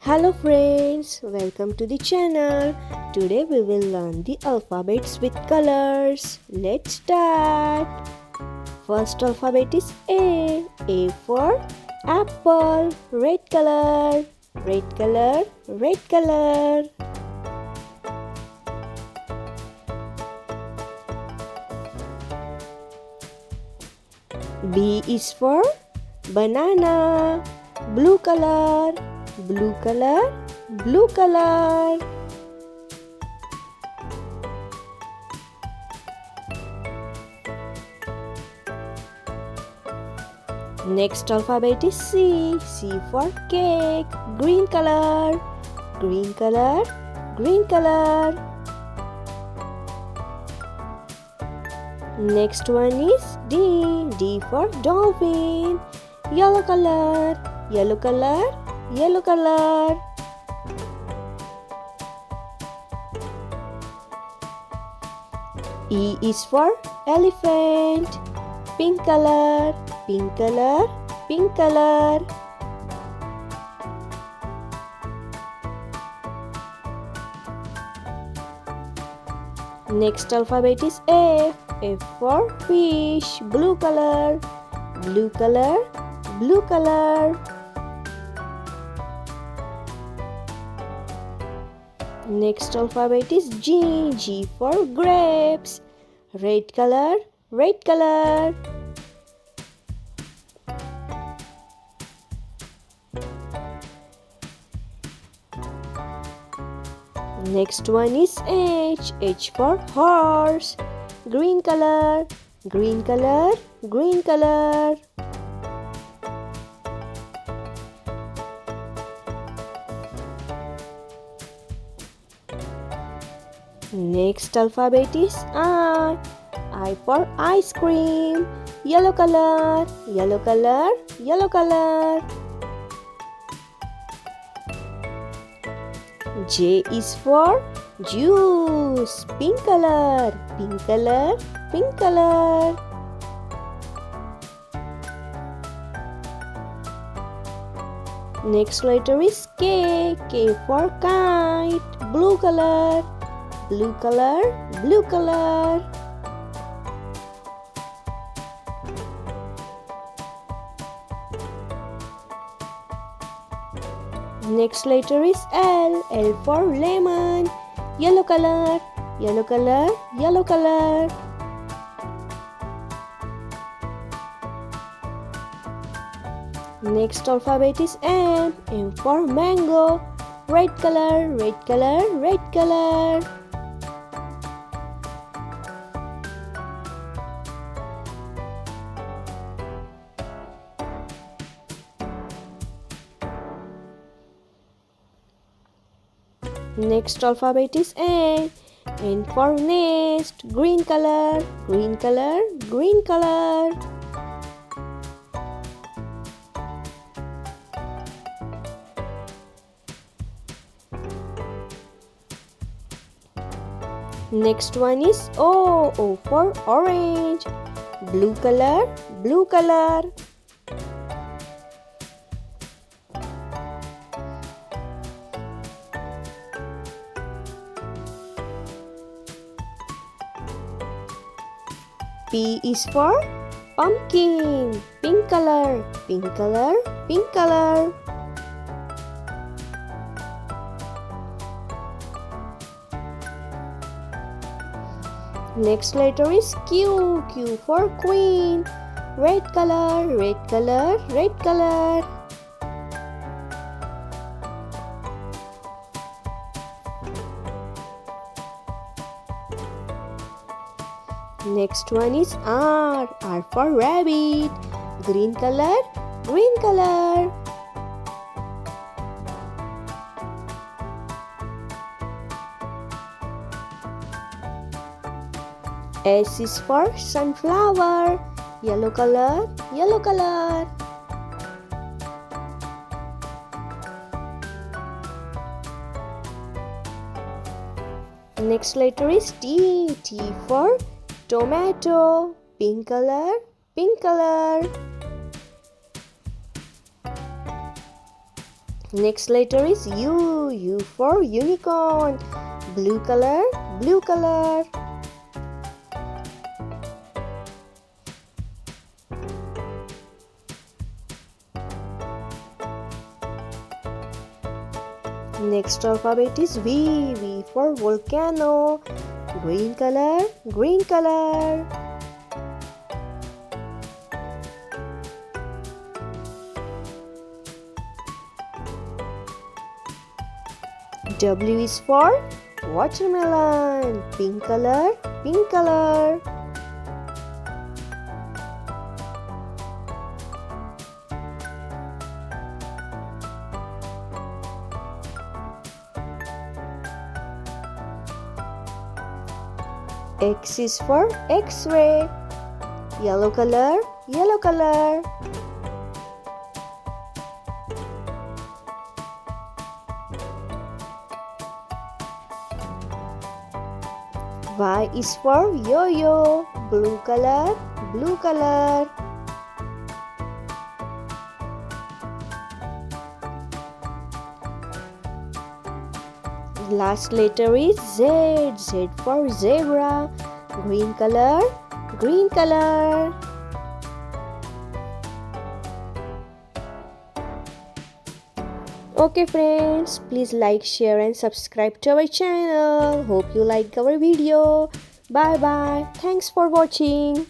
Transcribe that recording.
Hello friends, welcome to the channel. Today we will learn the alphabets with colors. Let's start. First alphabet is A. A for apple, red color, red color, red color. B is for banana, blue color, blue color, blue color. Next alphabet is C. C for cake, green color, green color, green color. Next one is D. D for dolphin, yellow color, yellow color, yellow color. E is for elephant, pink color, pink color, pink color. Next alphabet is F. F for fish, blue color, blue color, blue color. Next alphabet is G. G for grapes, red color, red color. Next one is H. H for horse, green color, green color, green color. Next alphabet is I. I for ice cream, yellow color, yellow color, yellow color. J is for juice, pink color, pink color, pink color. Next letter is K. K for kite, blue color, blue color, blue color. Next letter is L. L for lemon, yellow color, yellow color, yellow color. Next alphabet is M. M for mango, red color, red color, red color. Next alphabet is N. N for nest, green color, green color, green color. Next one is O. O for orange, blue color, blue color. P is for pumpkin, pink color, pink color, pink color. Next letter is Q. Q for queen, red color, red color, red color. Next one is R. R for rabbit, green color, green color. S is for sunflower, yellow color, yellow color. Next letter is T. T for tomato, pink color, pink color. Next letter is U. U for unicorn. Blue color, blue color. Next alphabet is V. V for volcano. Green color, green color. W is for watermelon. Pink color, pink color. X is for X-ray. Yellow color, yellow color. Y is for yo-yo. Blue color, blue color. Last letter is Z. Z for zebra. Green color, green color. Okay friends, please like, share and subscribe to our channel. Hope you like our video. Bye bye. Thanks for watching.